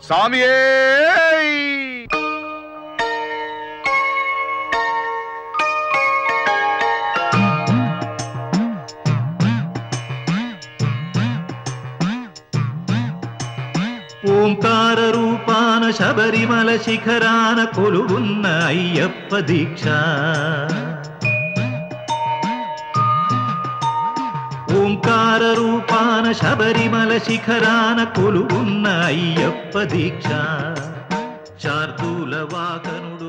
స్వామియే ఓంకార రూపాన శబరిమల శిఖరాన కొలువున్న అయ్యప్ప దీక్ష ఓంకార రూపాన శబరిమల శిఖరాన కొలువున్న అయ్యప్ప దీక్ష శార్దూల వాకనుడు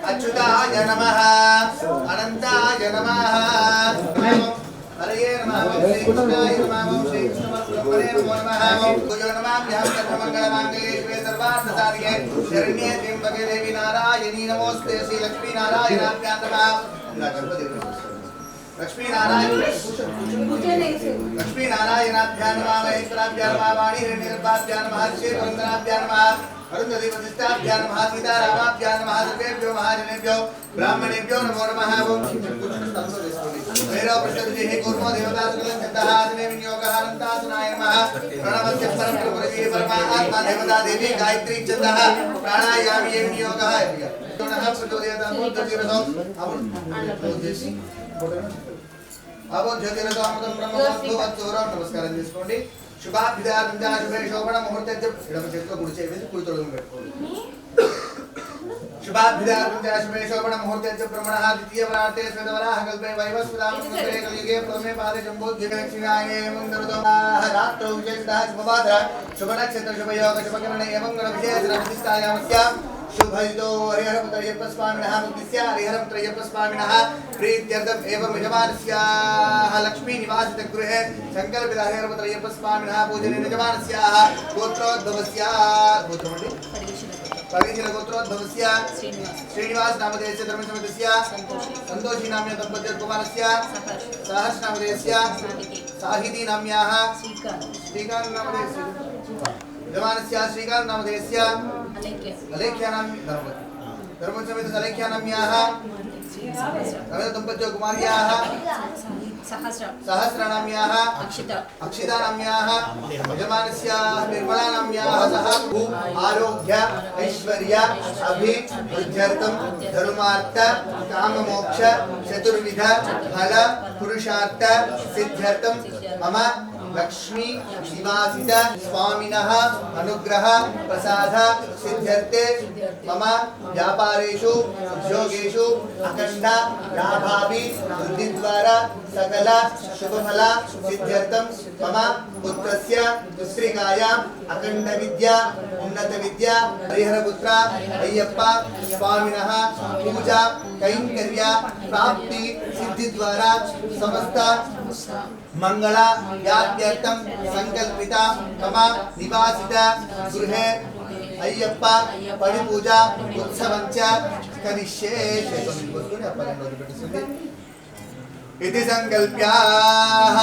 अच्युताय नमः अनंताय नमः हरये नमः श्री कृष्णाय नमः श्री कृष्णपरब्रह्मणे नमो नमः पूजो नमाम्यहं सर्वमङ्गलमाङ्गल्ये शिवे सर्वार्थसाधिके शरण्ये त्र्यम्बके देवी नारायणी नमोस्ते श्री लक्ष्मी नारायणाभ्यां नमः लक्ष्मी नारायणाभ्यां नमः महेश्वराभ्यां नमः वाणी हिरण्यगर्भाभ्यां नमः श्रीवरन्दनाभ्यां नमः अरुंधति वसिष्ठाभ्यां नमः सीतारामाभ्यां नमः सर्वेभ्यो महाजनेभ्यो ब्राह्मणेभ्यो नमो नमः ओम भैरव प्रचलिते कूर्मो देवता सकलं चतः आदिने विनियोगः अनन्तासनाय नमः प्रणवस्य परमप्रभुजे परमात्मा देवता देवी गायत्री चतः प्राणायामी विनियोगः नमः प्रचोदयता बुद्धिरसो अबो ज्योतिरसो अमृतं ब्रह्मवस्तु अच्चोरं नमस्कारं చేసుకోండి శుభాభిదానందా శుభే శోభన ముహూర్త ఎడమ చేతితో కుడి చేయి కుడి తొడగం పెట్టుకోండి శుభాభిదానందా శుభే శోభన ముహూర్త బ్రహ్మణః ద్వితీయ వరాతే స్వేదవరాహ కల్పే వైవస్వదాం సుందరే కలియుగే ప్రథమే పాదే జంబోద్యక్షిణాయే మంగళదో రాత్రౌ విజయదా శుభవాదర శుభ నక్షత్ర శుభయోగ శుభకరణ మంగళ విజయ ప్రతిష్టాయామస్యాం शुभहितो हरिहरपुत्रय्यप्पस्वामिनः मुक्तिस्य हरिहरपुत्रय्यप्पस्वामिनः प्रीत्यर्थम् एवं यजमानस्याः लक्ष्मीनिवासितगृहे सङ्कल्पित हरिहरपुत्रय्यप्पस्वामिनः पूजने यजमानस्याः गोत्रोद्भवस्याः गोत्रोद्भवस्य श्रीनिवास नामधेयस्य धर्मसमितस्य सन्तोषी नाम्य दम्पतिर्कुमारस्य सहर्ष नामधेयस्य साहिती नाम्याः श्रीकान्त नामधेयस्य यजमानस्य श्रीकान्त नामधेयस्य अलेख्यानां धर्मसमित अलेख्यानाम्याः दम्पत्यो कुमार्याः सहस्रनाम्याः अक्षितानाम्याः यजमानस्य निर्मलानाम्याः सह आरोग्य ऐश्वर्य अभिवृद्ध्यर्थं धर्मार्थ काममोक्ष चतुर्विध फल पुरुषार्थ सिद्ध्यर्थं मम लक्ष्मी निवासित स्वामिनः अनुग्रह प्रसाद सिद्ध्यर्थे मम व्यापारेषु उद्योगेषु अखण्ड लाभाभि वृद्धि द्वारा सकल शुभफल सिद्ध्यर्थं मम पुत्रस्य पुत्रिकायाम् अखण्ड विद्या उन्नत विद्या हरिहरपुत्र अय्यप्प स्वामिनः पूजा कैंकर्य प्राप्ति सिद्धि द्वारा समस्त मंगल यात्यर्थं संकल्पिता मम निवासित गृहे अय्यप्प परिपूजा उत्सवञ्च करिष्ये इति संकल्प्याः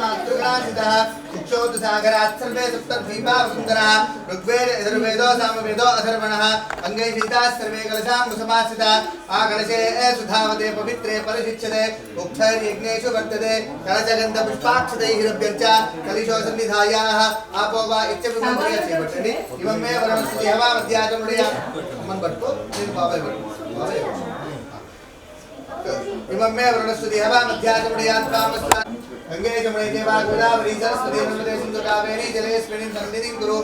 मातृगणासितः शिक्षोदसागरात् सर्वे सप्तद्वीपा वसुन्धरः ऋग्वेद यजुर्वेदो सामवेदो अथर्वणः अङ्गै सीताः सर्वे कलशां मुसमासितः आकलशे सुधावते पवित्रे परिशिच्यते उक्थैर्यज्ञेषु वर्तते कलशगन्धपुष्पाक्षतैरभ्यर्च कलिशो सन्निधायाः आपो वा इत्यभिमुखीयसे पठति इमं मे वरणस्य हवा मध्याचमुडिया अम्मन् भट्टो నేను బాబాయ్ భట్టు इमं मे वरणस्य हवा मध्याचमुडियात्मामस्ता गंगे जमुने देवा गोदावरी सरस्वती नर्मदे सिंधु कावेरी जलेस्मिन् सन्निधिं कुरु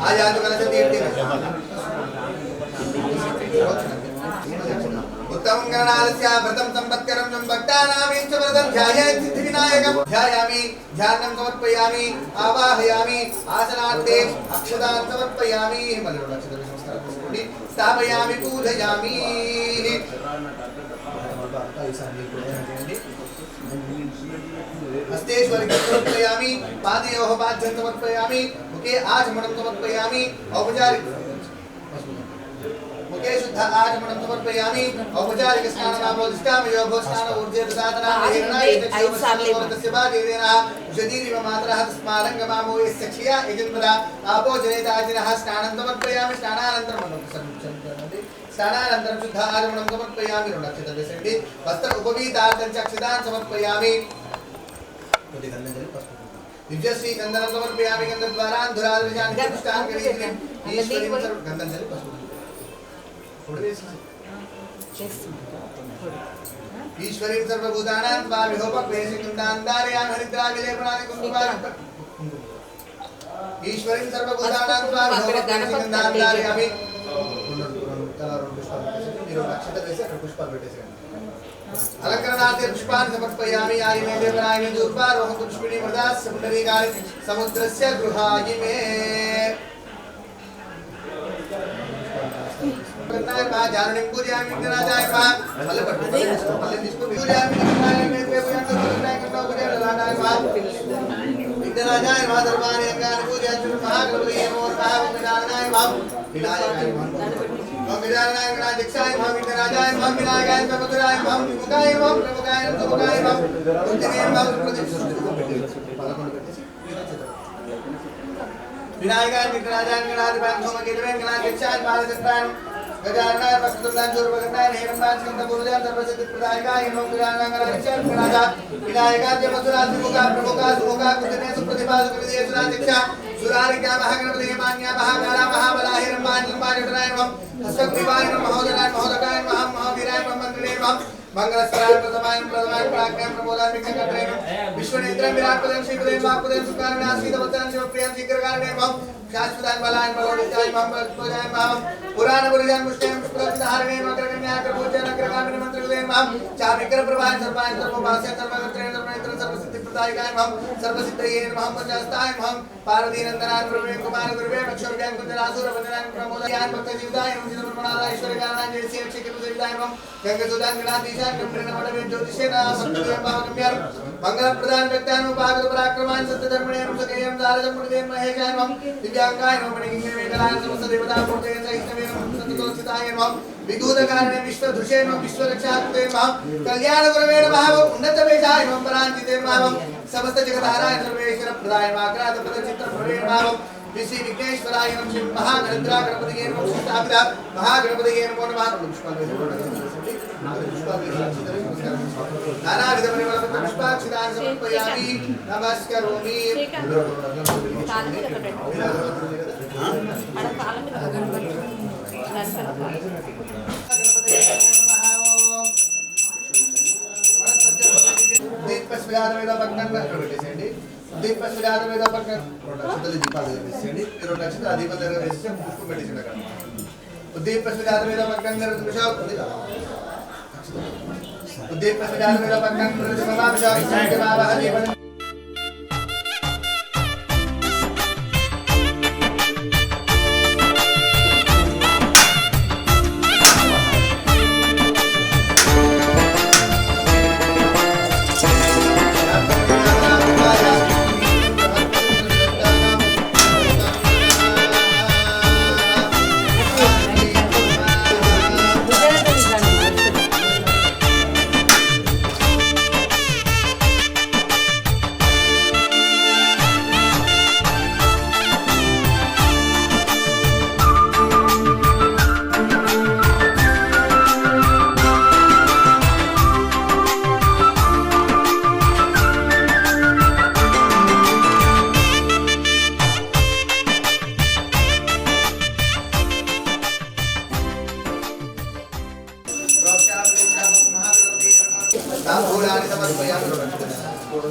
आयातु कलश तीर्थि उत्तमं गणालस्य व्रतं संपत्करं संभक्तानां च व्रतं ध्यायेत् सिद्धिविनायकं ध्यायामि ध्यानं समर्पयामि आवाहयामि आसनार्थे अक्षतान् समर्पयामि स्थापयामि पूजयामि हस्तेश्वरिकं समर्पयामि पादयोः पाद्यं समर्पयामि मुखे आचमनं समर्पयामि औपचारिक गंगे शुद्ध आचमनं समर्पयामि औपचारिक स्नानमाभोदिष्टामि योगस्नान ऊर्जे साधना निर्णय तस्य बादेन जदीरिव मातरः तस्मारङ्गमामो यस्यक्षया यजन्मदा आपो जनेताजिनः स्नानं समर्पयामि स्नानानन्तरं स्नानानन्तरं शुद्ध आचमनं समर्पयामि ऋणक्षतदशेति वस्त्र उपवीतार्थं च अक्षतान् समर्पयामि दिव्यश्री गंधनं समर्पयामि गंधद्वारा धुरादृशान् पुष्टान् करीमि ईश्वरीं सर्व गंधं जल ईश्वरीं सर्वभूतानां स्वामिहोपक्लेशकुन्दान्दारयामि हरिद्राविलेपनादि कुङ्कुमादि ईश्वरीं सर्वभूतानां स्वामिहोपक्लेशकुन्दान्दारयामि पुष्पाలు పెట్టేసేయండి अलंकरणार्थे पुष्पाणि समर्पयामि आरिमे देवरायने दूर्वारोहं पुष्पिणी मृदास्य पुण्डरीकानि समुद्रस्य गृहायि मे करनाय मा जाननीं पूजयामि विघ्नराजाय मा फलपट्टु फलं जिसको पूजयामि विघ्नराजाय मे पूजयामि करनाय करना पूजयामि लाडाय मा विघ्नराजाय मा दरबारे अंगानि पूजयामि महागणपति नमो नमः विघ्नराजाय मा विनायकाय मा विनायकाय गणाध्यक्षाय मा विघ्नराजाय मा विनायकाय मा मधुराय मा विमुखाय मा प्रमुखाय प्रमुखाय मा उद्दिने मा विनायकाय विघ्नराजाय गणाधिपाय सोमकेतवे गणाध्यक्षाय बालचन्द्राय गजाननाय भक्तुल्लां चोरभगनाय हेरंबां स्कंदपूर्जां सर्वसिद्धिप्रदायकाय नमो गजाननाय गणाध्यक्षाय गणाधा विनायकाय मधुराय प्रमुखा प्रमुखा सुमुखा कुतने सुप्रतिभा सुकृतिये सुराध्यक्षा सुरारिका महागणपति मान्या महाकाला महाबला हेरंबां लंबा जटनाय नमः हस्तग्रीवाय नमः महोदराय महोदकाय नमः महावीराय नमः मंत्रिणे नमः मंगलस्वराय प्रथमाय प्राज्ञां प्रमोदाय विघ्नकर्त्रे विश्वनेत्रं विराटपदं श्रीपदं वाक्पदं सुकारणं वचनं शिवप्रियं शीघ्रकारणं नमः शाश्वताय बलाय बलोदिताय महम्मदोजाय महा पुराण पुरुषान् मुष्टें पुष्पधारणे मकरकन्याय प्रभूजन अग्रगामिनी मंत्रगुलेन महा चाविकर प्रभाय सर्वाय सर्वभास्य सर्वगत्रेण सर्वनेत्र सर्वसिद्धिप्रदायकाय महा सर्वसिद्धये नमः पंचहस्ताय महा पार्वती नंदनाय प्रभवे कुमार गुरुवे मक्षोभ्यां कुंजलासुर वंदनाय प्रमोदयाय भक्तजीविताय नमः जितमनाय ऐश्वर्यकारणं जयसे क्षितिपुजविदाय नमः गंगसुदान गणाधीशाय क्रमप्रेण वडवे ज्योतिषेण भक्तदेव भावगम्यार मंगल प्रदान व्यक्तान भागवत पराक्रमान् सत्यधर्मणे अनुसकेयं दारजं मुनिदेव महेशाय नमः दिव्यांगाय नमः मणिगिंगे वेदनाय समस्त देवता मूर्तये सहिष्णवे नमः सत्यतोषिताय नमः विदूतकारणे विश्वदृशे नमः विश्वरक्षाकृते नमः कल्याण गुरवे नमः उन्नत वेशाय नमः परान्विते नमः समस्त जगताराय सर्वेश्वर प्रदाय माग्रात पदचित्र प्रवे नमः श्री विघ्नेश्वराय नमः श्री महागणेन्द्रा गणपतिये नमः स्थापिता महागणपतिये नमो नमः नानाविध पुष्पाक्षितान् समर्पयामि नमस्करोमि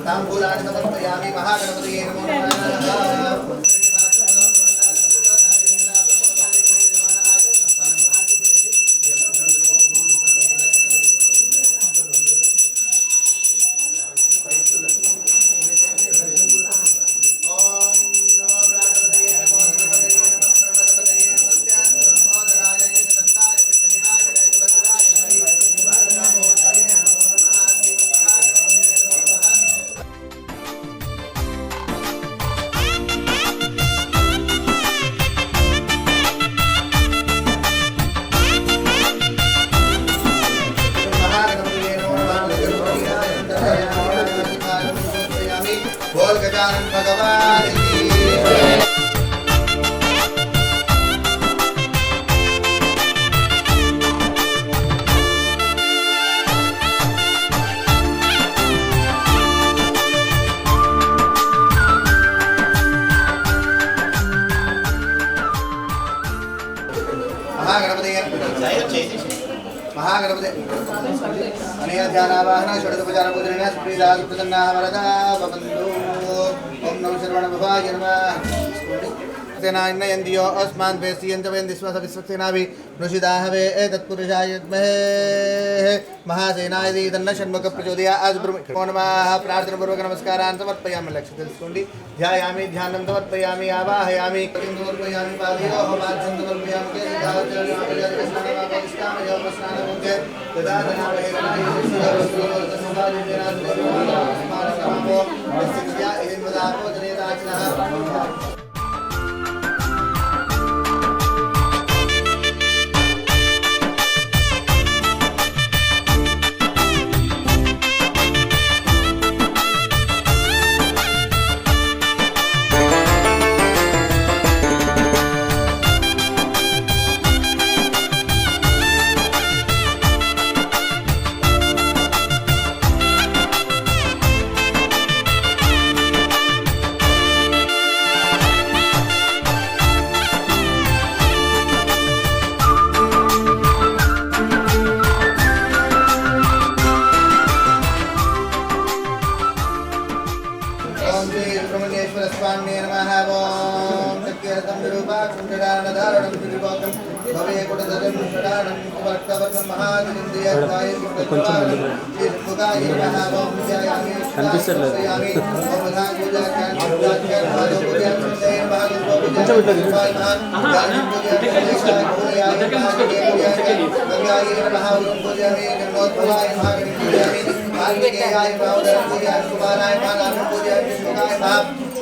तांबूलानि समर्पयामि महागणपतिये नमो नमः गजानन भगवान की महागणपति अनेन ध्यानावाहन षडुपचार पूजनेन सुप्रीता सुप्रसन्ना वरदा भवन्तु ओम नमः शरवणभवाय नमः सेनान्यन्दियो अस्मान् वेस्यन्त वेन्दिस्व सविस्वक्सेनाभि नुषिदाहवे एतत्पुरुषाय विद्महे महासेनाय तन्न षण्मुख प्रचोदयात् नमो नमः प्रार्थनापूर्वक नमस्कारान् समर्पयामि लक्ष्य తెలుసుకోండి ध्यायामि ध्यानं समर्पयामि आवाहयामि समर्पयामि पादयोः पाद्यं समर्पयामि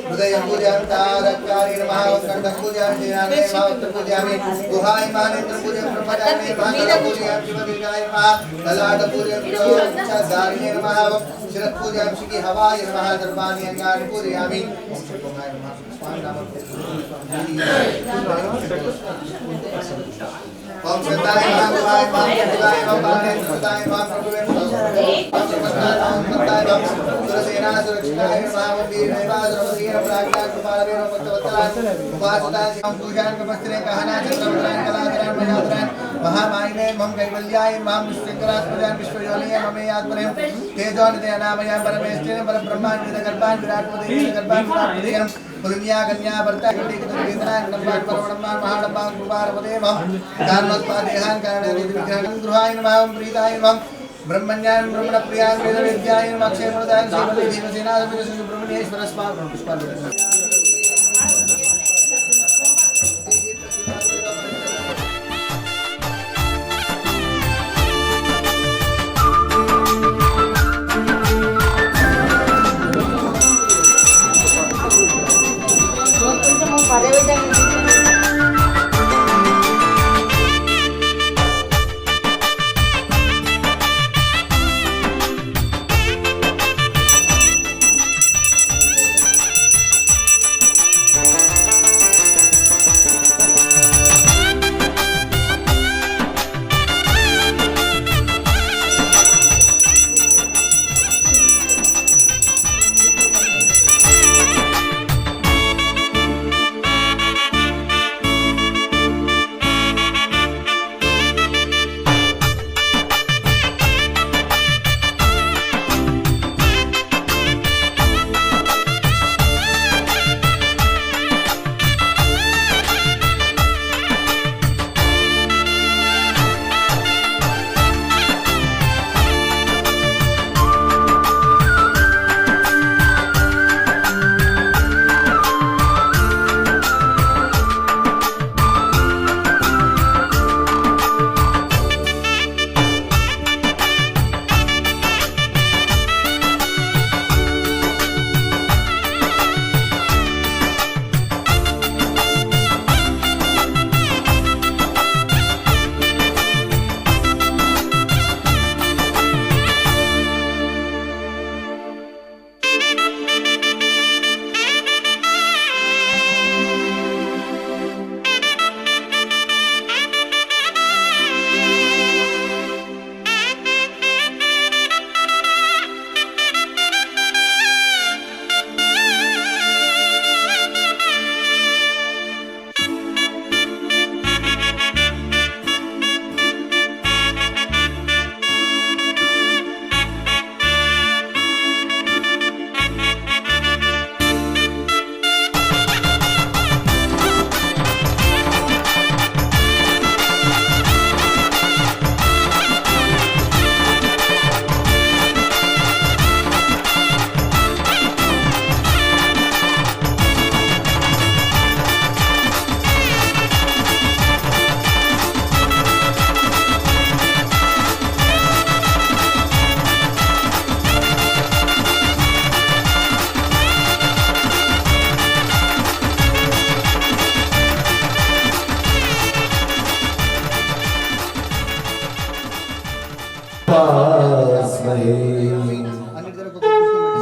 हृदय पूजन तारकारि नमः कंठ पूजन ज्ञाने भावत्र पूजयामि गुहाय मानेन्द्र पूजन ब्रह्मचारिणे भागवत पूजयामि शिवदीर्घाय नमः ललाट पूजन चाधारिणे नमः शिर पूजयामि शिखि हवाय नमः दर्भानि अंगानि पूजयामि ओम नमः स्वामी नाम ओम सदाय नमः गुहाय सदाय नमः सदाय नमः प्रभुवे ओम सदाय नमः सुरसेना सुरक्षिताय नमः वीर नैवाद्रवदीय प्राज्ञा कृपालवेन पत्तवत्तलाय उपासताय पूजान कपस्त्रे कहना चक्रवत्राय कलाधराय मयाधराय महामायिने मम कैवल्याय मम विश्वशंकरात्मजाय विश्वयोनिय ममे आत्मने तेजोनिधयानामय परमेष्ठिने परब्रह्मान् वेदगर्भान् विराट्पदेन गर्भान् विराट्पदेन पुलिम्या कन्या भर्ता कटिकतुर्वेदनाय नम्बान् परमणम्मान् महाडम्बान् कृपारपदे मम कान्मत्पादेहान् कारणेदिविग्रहं गृहाय नमः प्रीताय नमः ब्रह्मज्ञान ब्रह्मण प्रियान वेद विद्याय अक्षय मुदान श्रीमती देवसेना सुब्रह्मण्येश्वर स्वामी पुष्पांजलि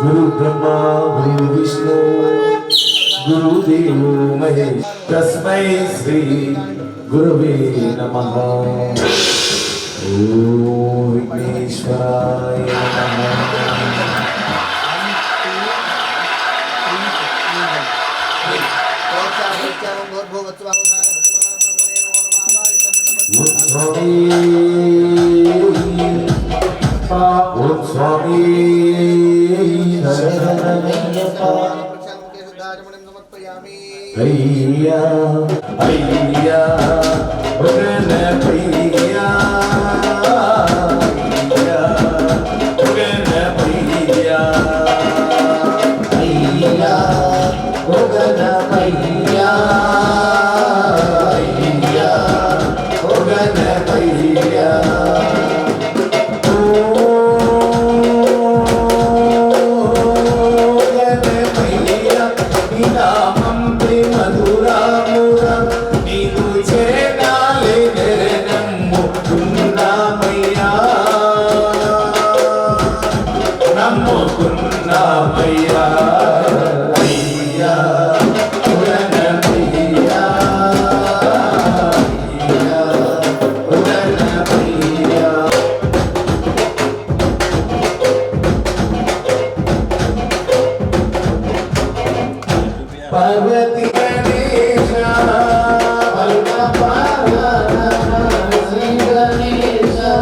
गुरु ब्रह्मा गुरु विष्णु गुरुदेवो महेश तस्मै श्री गुरुवे नमः। ओम विघ्नेश्वराय नमः। स्वामी अय्या अय्या उगन भैया उगन भैया अय्या उगन भैया अय्या उगन भैया पार्वती गणेशा बलना पार्वना श्री गणेशा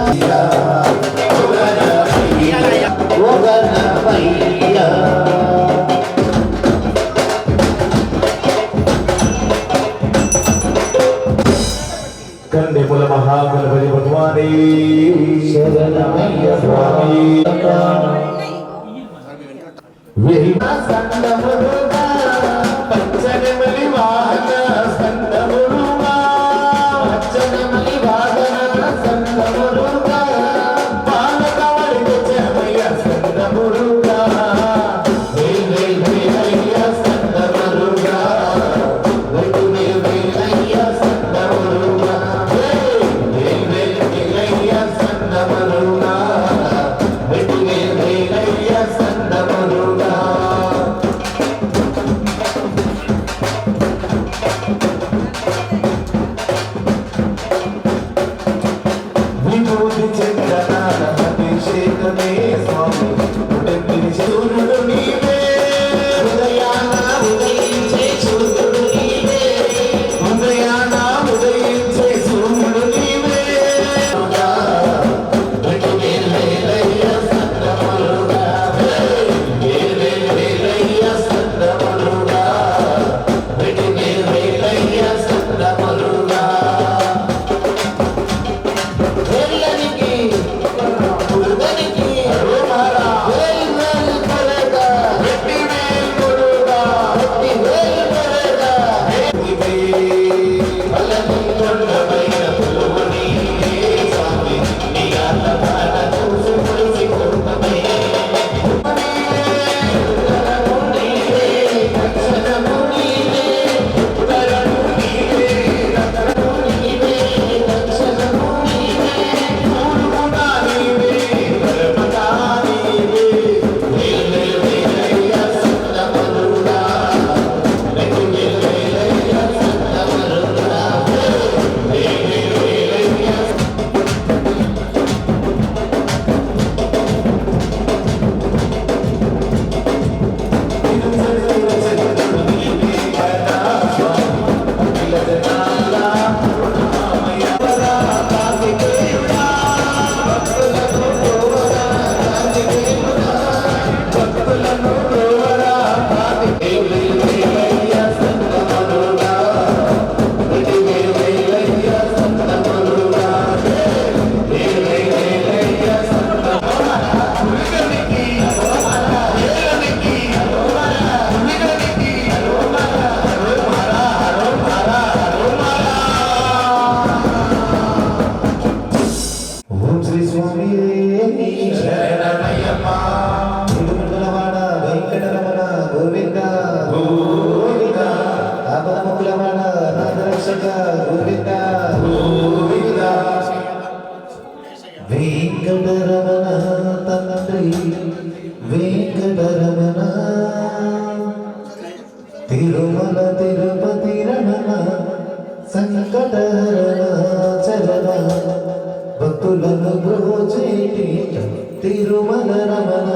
ओगन भैया कंदेमुल महाबलबली भगवाने शरणमయ్య स्वामी वेहि संगमुगा पच्चनमलि वाहन संगमुगा पच्चनमलि वाहन संगमुगा बालकावळि जमय संगमुगा వెంకటరమణ తిరుమల తిరుపతి రమణ సంకటహరణ చరణ భక్తులను బ్రోచేటి తిరుమల రమణ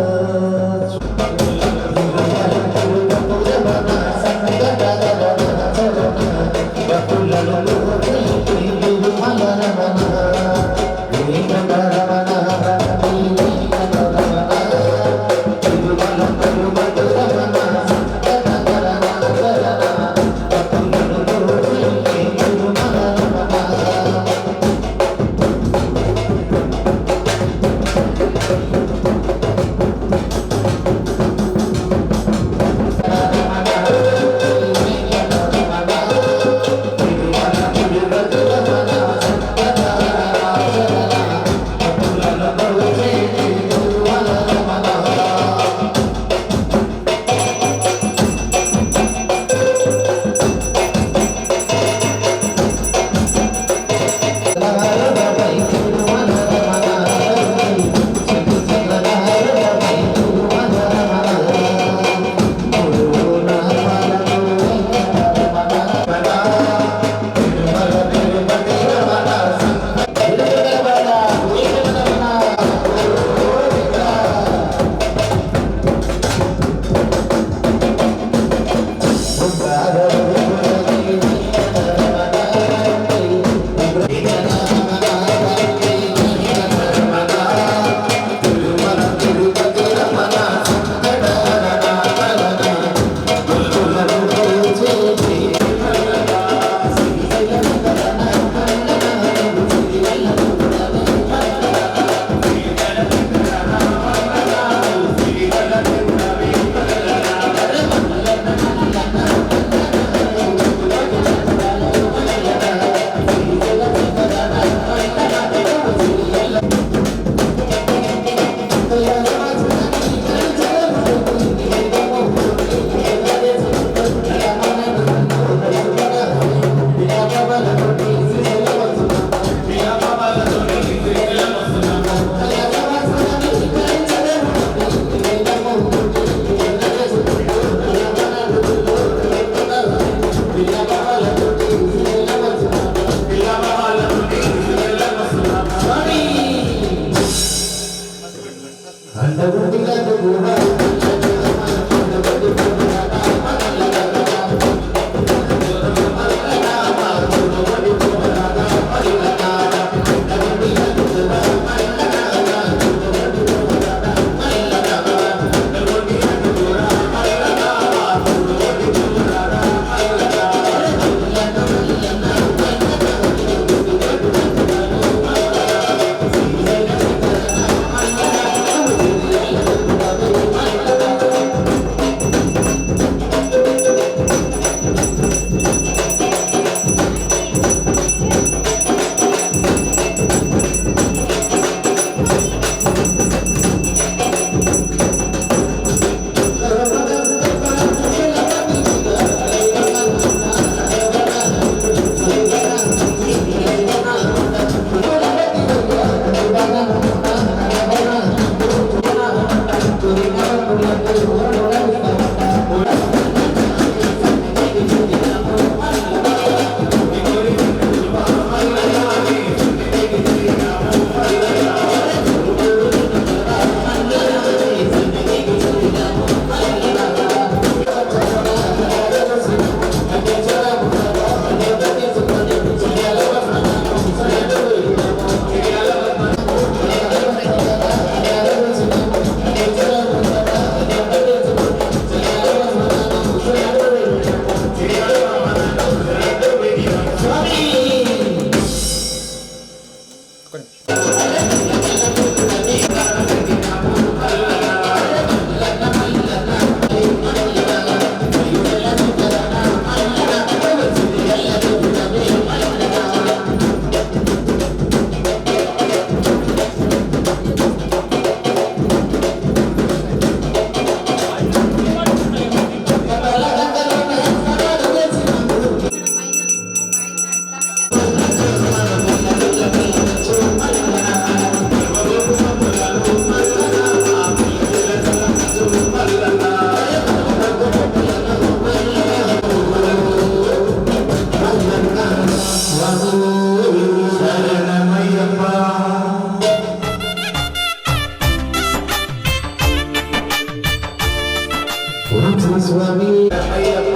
ఓం శ్రీ స్వామి అయ్యప్ప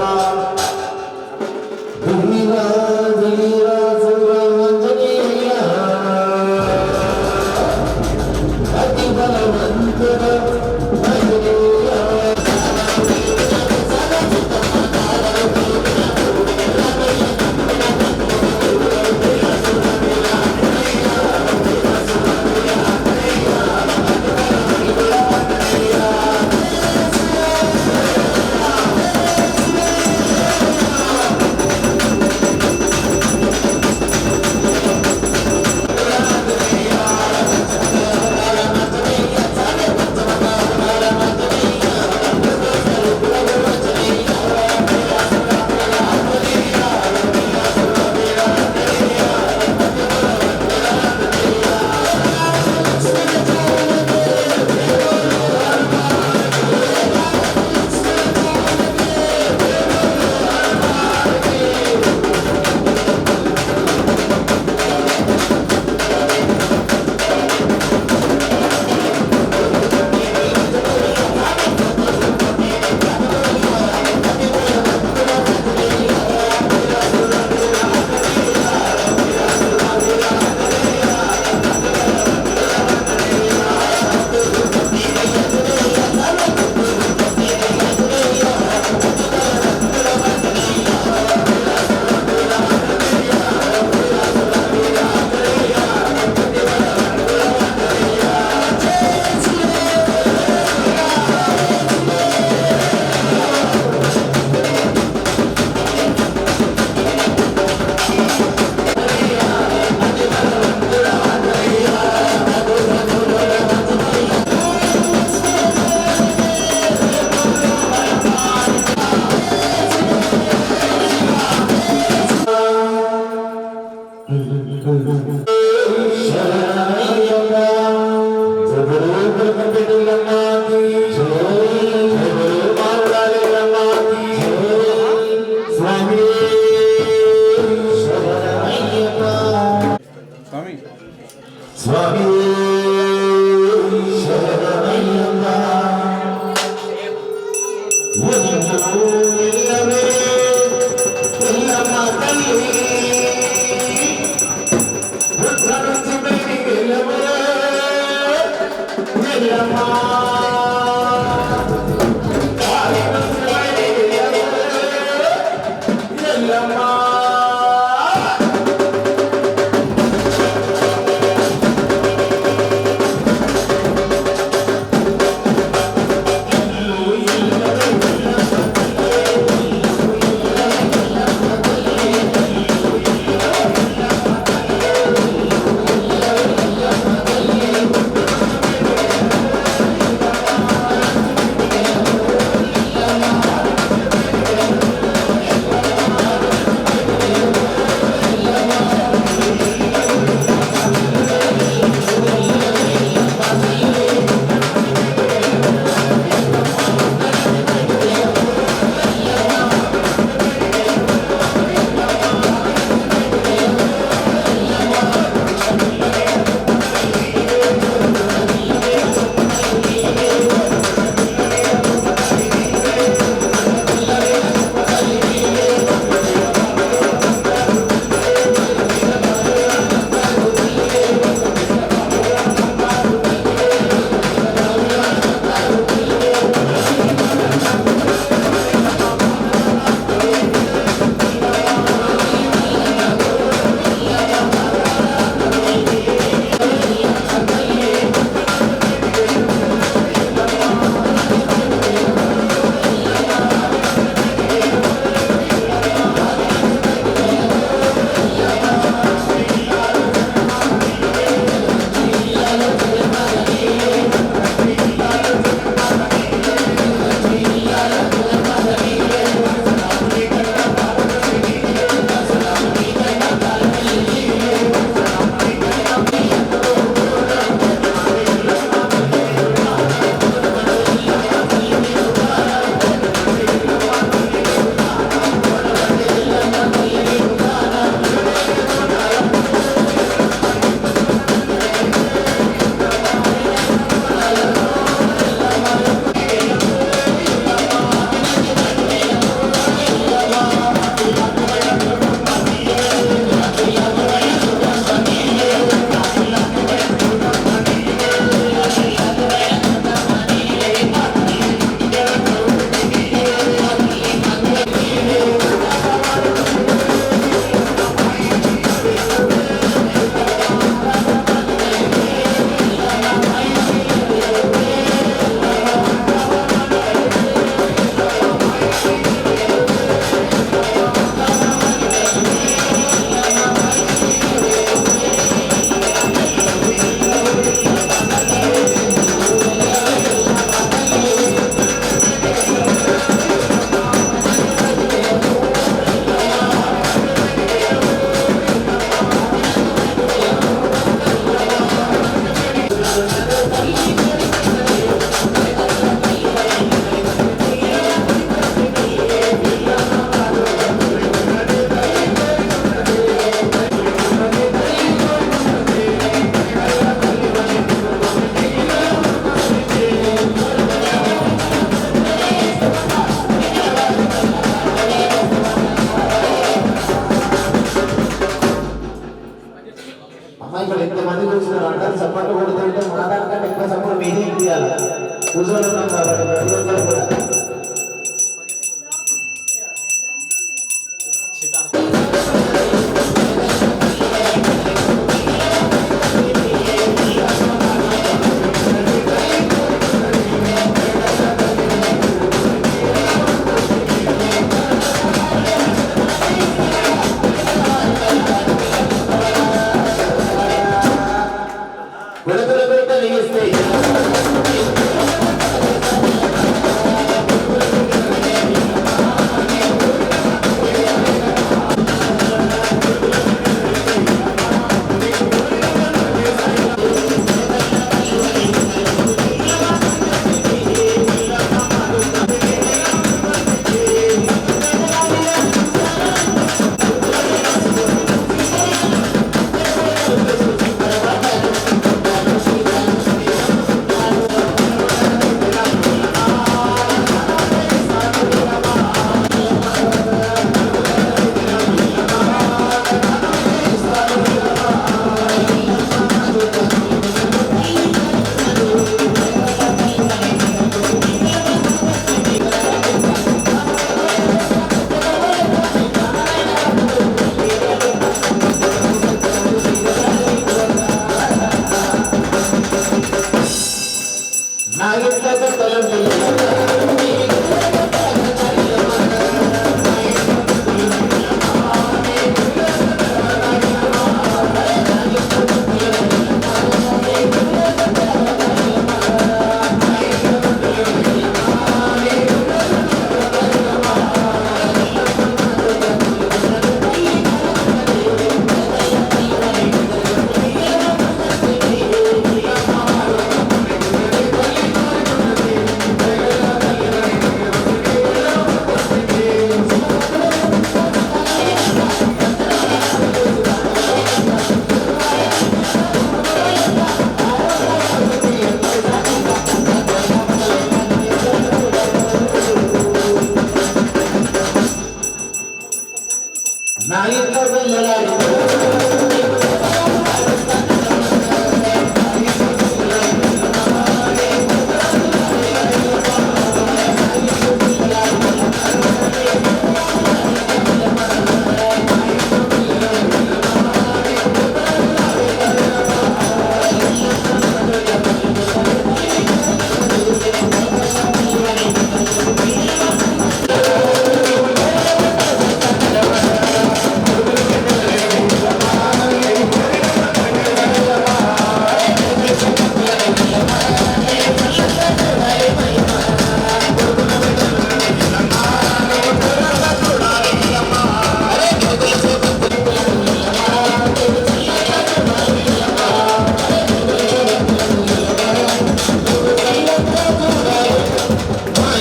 వీరా వీరా శివాంజనేయ అతి బలవంతుడ ఆంజనేయ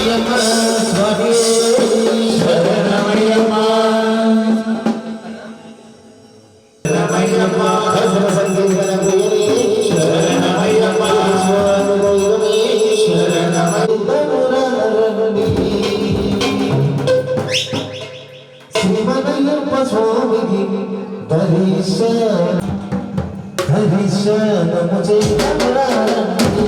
శరణమయ్యమ్మ స్వామి శరణమయ్యమ్మ శరణమయ్యమ్మ భజన సంకీర్తన ప్రియనే శరణమయ్యమ్మ స్వామి దైవమే శరణమయ్యమ్మ శ్రీమదయ్యప్ప స్వామికి దర్శనము చేయమరారండి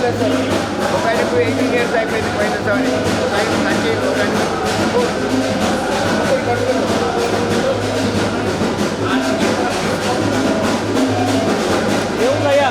లేదు సార్. ఒక ఆయనకు 18 ఇయర్స్ అయిపోయింది పోయినసారి, ఒక ఆయన 30, ఒక ఆయన 4. ఏముందయ్యా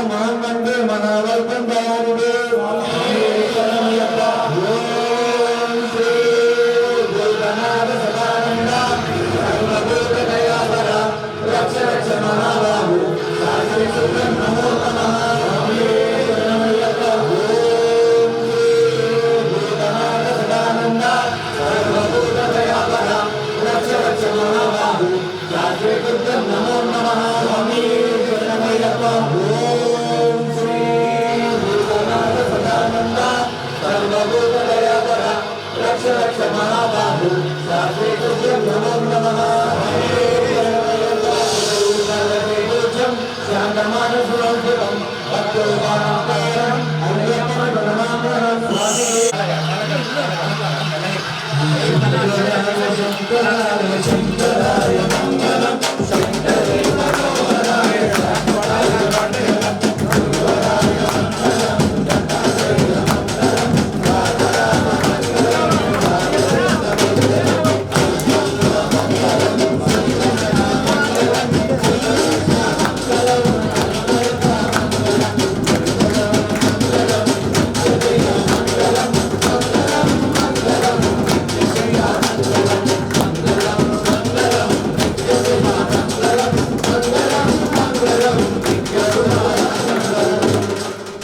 మహన్మండే మహావైకుంఠాయుడు ఓం శ్రీ భూతనాథ సదానంద సర్వభూత దయాకర రక్ష రక్ష మహాబాహు శాస్త్రి సుబ్రహ్మ నమో నమః నమో నమః స్వామి శరణమయ్యప్ప ఓం శ్రీ భూతనాథ సదానంద సర్వభూత దయాకర రక్ష రక్ష మహాబాహు శాస్త్రి నమో నమః పూజ్యం శాంతమానసురం భక్తోపారం శంకరాయ మంగళం శంకరే మనోహరాయ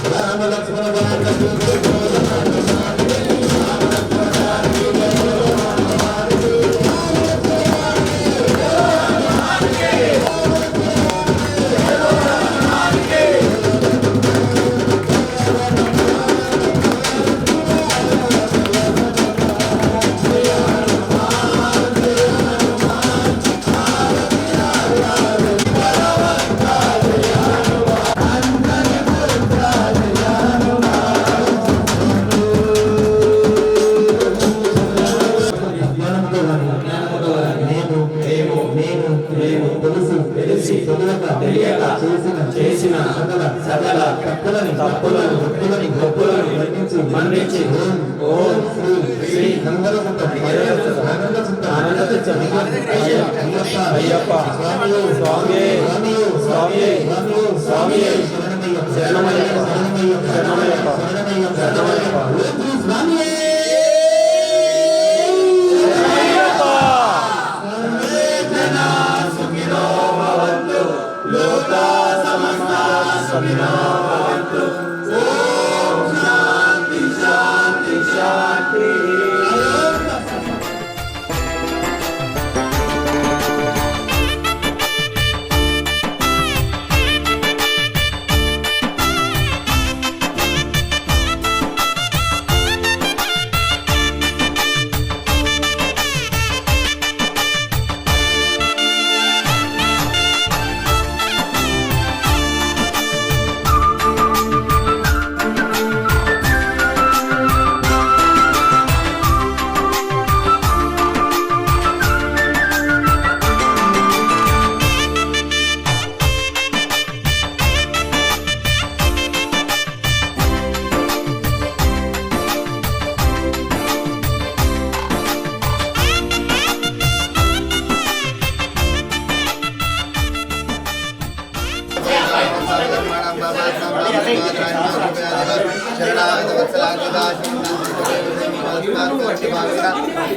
రామ లక్ష్మణ చేసిన సకల తప్పులను గొప్పలను మన్నించి ఓం శ్రీ అయ్యప్ప స్వామి శరణమయ్యప్ప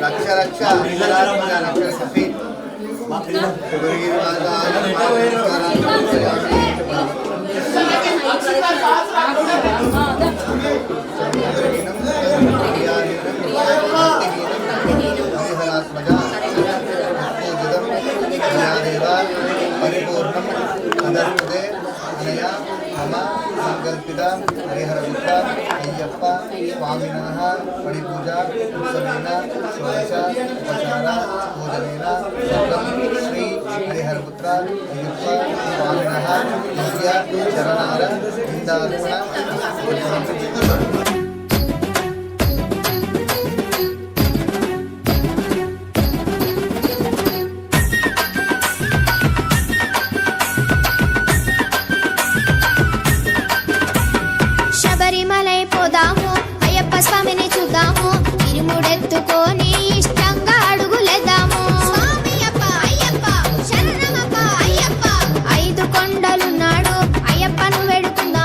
రక్ష రక్ష పరిపూర్ణం అదర్పదే అనయా మమ సంకల్పిత హరిహరపుత్ర అయ్యప్ప స్వామినః పడిపూజ ఉత్సవేన షోడశ ఉపచార పూజనేన సర్వం శ్రీ హరిహరపుత్ర అయ్యప్ప స్వామినః దివ్య చరణార ఇందార్పణ శబరిమలై పోదాము అయ్యప్ప స్వామిని చూద్దాము ఇరుముడెత్తుకొని ఇష్టంగా అడుగులేద్దాము స్వామి అప్ప అయ్యప్ప శరణమప్ప అయ్యప్ప 5 కొండలున్నాడు అయ్యప్పను వేడుకుందాము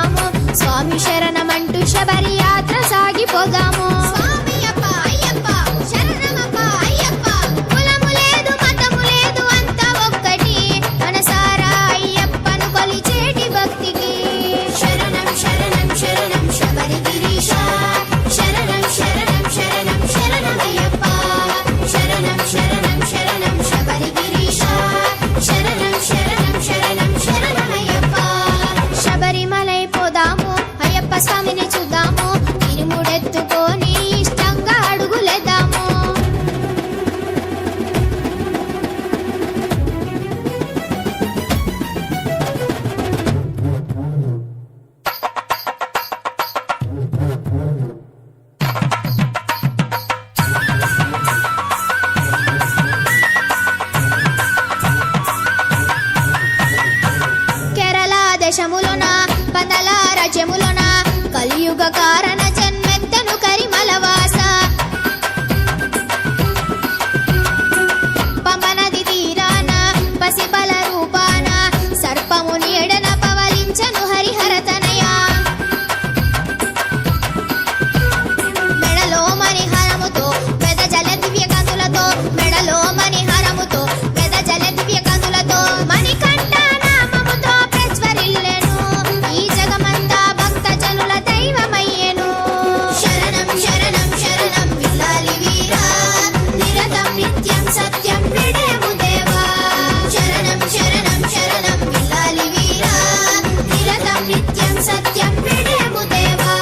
స్వామిని చూద్దాము ఇరుముడెత్తుకొని ఇష్టంగా అడుగులేద్దాము దేశములోన పదల రాజ్యములోన కలియుగ కారణ జన్మెత్తను కరిమలవాస పంబనది తీరాన పసిబల రూపాన సర్పముని ఎడన పవలించను హరిహరతనయ మెడలో మణిహారముతో పెద జల దివ్య కందులతో మెడలో మణిహారముతో పెద జల దివ్య కందులతో మణికంఠ ఈ జగమంతా భక్త జనుల దైవమయ్యెను శరణం శరణం శరణం విల్లాలి వీరా నిరతం నిత్యం సత్యం విడయము దేవా శరణం శరణం శరణం విల్లాలి వీరా నిరతం నిత్యం సత్యం విడయము దేవా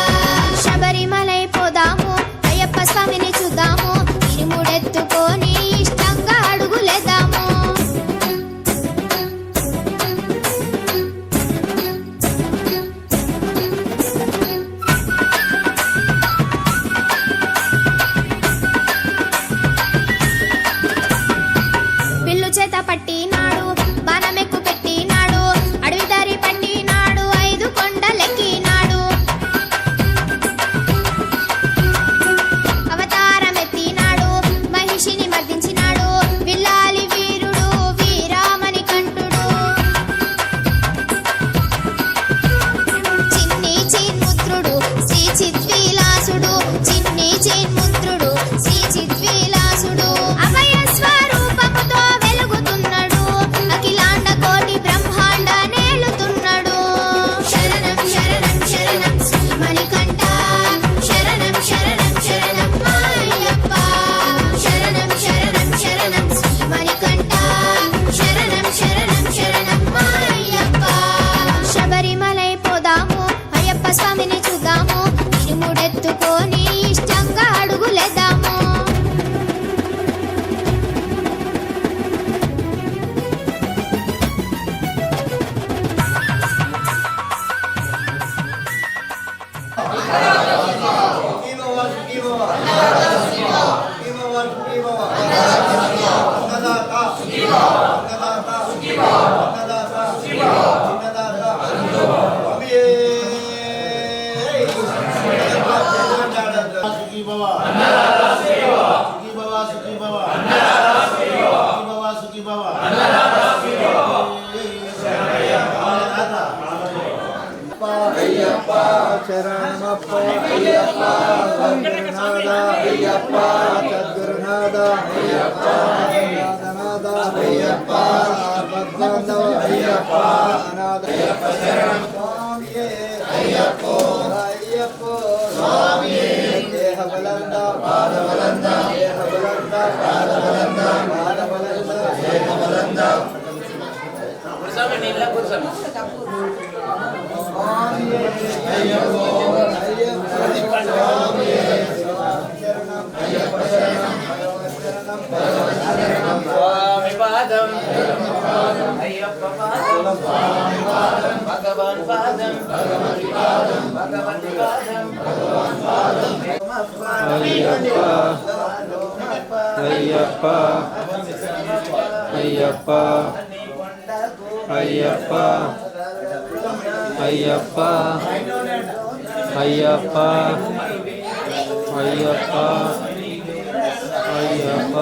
శబరిమలై పోదాము అయ్యప్ప స్వామిని చూద్దాము ఇరుముడెత్తుకొని ఇష్టంగా అడుగులేద్దాము చేత పట్టినాడు బాణమెక్కు పెట్టినాడు అడవి దారి పట్టినాడు 5 కొండలెక్కినాడు అవతారమెత్తినాడు మహిషిని మర్దించినాడు విల్లాలి వీరుడు వీరామణి కంఠుడు చిన్ని చిన్ముద్రుడు శ్రీ చిద్విలాసుడు చిన్ని చిన్ముద్రుడు శ్రీ చిద్విలాసుడు అభయ స్వరూపముతో అఖిలాండ కోటి బ్రహ్మాండ నేలుతున్నాడు శరణం శరణం శరణం శ్రీమణికంఠ శరణం శరణం శరణం అయ్యప్ప శరణం శరణం శరణం శ్రీమణికంఠ శరణం శరణం శరణం అయ్యప్ప శబరిమలై పోదాము అయ్యప్ప స్వామిని చూద్దాము ఇరుముడెత్తుకొని ఇష్టంగా అడుగులేద్దాము శరణమప్ప అయ్యప్ప గురునాథ అయ్యప్ప సద్గురునాథ అయ్యప్ప నాథనాథ అయ్యప్ప భగవంతవ అయ్యప్ప అనాథ అయ్యప్ప శరణం స్వామియే అయ్యప్ప అయ్యప్ప స్వామియే దేహ బలంద పాద బలంద దేహ బలంద పాద బలంద పాద బలంద దేహ బలంద కూర్చోండి ఇలా కూర్చోండి స్వామి పాదం అయ్యప్ప పాదం భగవాన్ పాదం భగవతి పాదం అయ్యప్ప అయ్యప్ప అయ్యప్ప అయ్యప్ప అయ్యప్ప అయ్యప్ప అయ్యప్ప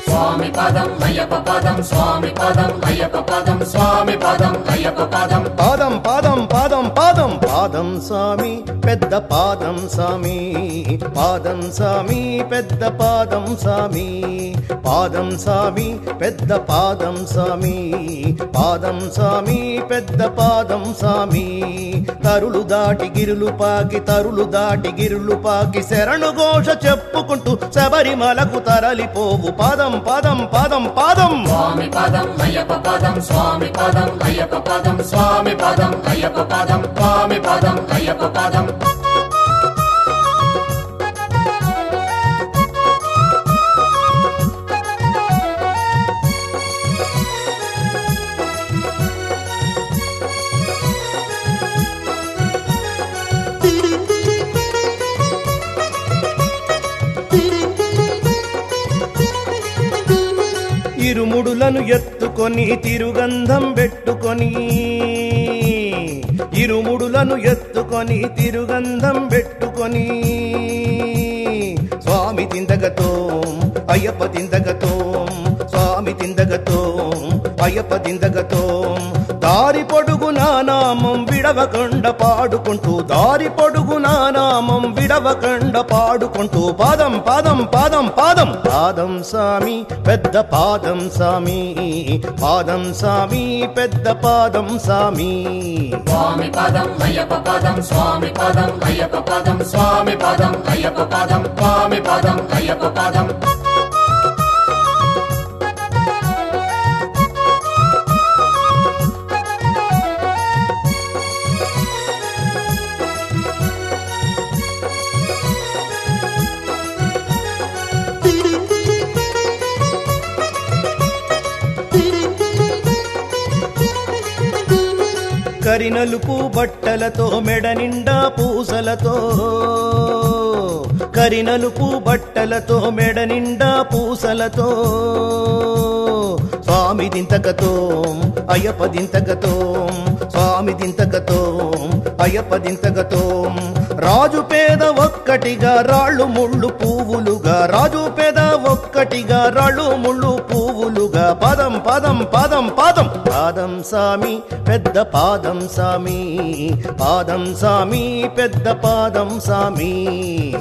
స్వామి పాదం అయ్యప్ప పాదం స్వామి పాదం అయ్యప్ప పాదం స్వామి పాదం అయ్యప్ప పాదం పాదం పాదం పాదం పాదం పాదం స్వామి పెద్ద పాదం స్వామి పాదం స్వామి పెద్ద పాదం స్వామి పాదం స్వామి పెద్ద పాదం స్వామి పాదం స్వామి పెద్ద పాదం స్వామి తరులు దాటి గిరులు పాకి తరులు దాటి గిరులు పాకి శరణు ఘోష చెప్పుకుంటూ శబరిమలకు తరలిపోవు పాదం పాదం పాదం పాదం స్వామి పాదం అయ్యప్ప పాదం స్వామి పాదం అయ్యప్ప పాదం స్వామి పాదం అయ్యప్ప పాదం స్వామి పాదం అయ్యప్ప పాదం ఇరుముడులను ఎత్తుకొని తిరుగంధం పెట్టుకొని ఇరుముడులను ఎత్తుకొని తిరుగంధం పెట్టుకొని స్వామి తిందగతో అయ్యప్ప తిందగతో స్వామి తిందగతో అయ్యప్ప తిందగతో దారి పొడుగు నామం విడవకండ పాడుకుంటూ దారి పొడుగు నామం విడవకండ పాడుకుంటూ పాదం పాదం పాదం పాదం పాదం స్వామి పెద్ద పాదం స్వామి పాదం స్వామి పెద్ద పాదం స్వామి స్వామి పాదం అయ్యప్ప పాదం స్వామి పాదం అయ్యప్ప పాదం స్వామి పాదం అయ్యప్ప పాదం స్వామి పాదం అయ్యప్ప పాదం కరినలుపు బట్టలతో మెడ నిండా పూసలతో కరినలుపు బట్టలతో మెడ నిండా పూసలతో స్వామి దింతకతో అయ్యప్ప దింతకతో స్వామి దింతకతో అయ్యప్ప దింతకతో రాజు పేద ఒక్కటిగా రాళ్ళు ముళ్ళు పువ్వులుగా రాజు పేద ఒక్కటిగా రాళ్ళు ముళ్ళు పువ్వులుగా పదం పదం పదం పాదం పాదం స్వామి పెద్ద పాదం స్వామి పాదం స్వామి పెద్ద పాదం స్వామి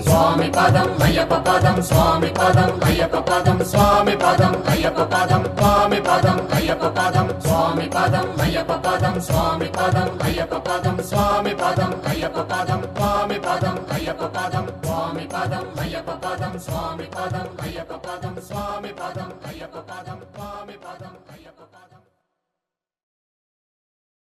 స్వామి పాదం అయ్యప్ప పాదం స్వామి పాదం అయ్యప్ప పాదం స్వామి పాదం అయ్యప్ప పాదం స్వామి పాదం అయ్యప్ప పాదం స్వామి పాదం అయ్యప్ప పాదం స్వామి పాదం అయ్యప్ప పాదం స్వామి పాదం అయ్యప్ప పాదం స్వామి పాదం అయ్యప్ప పాదం స్వామి పాదం అయ్యప్ప పాదం స్వామి పాదం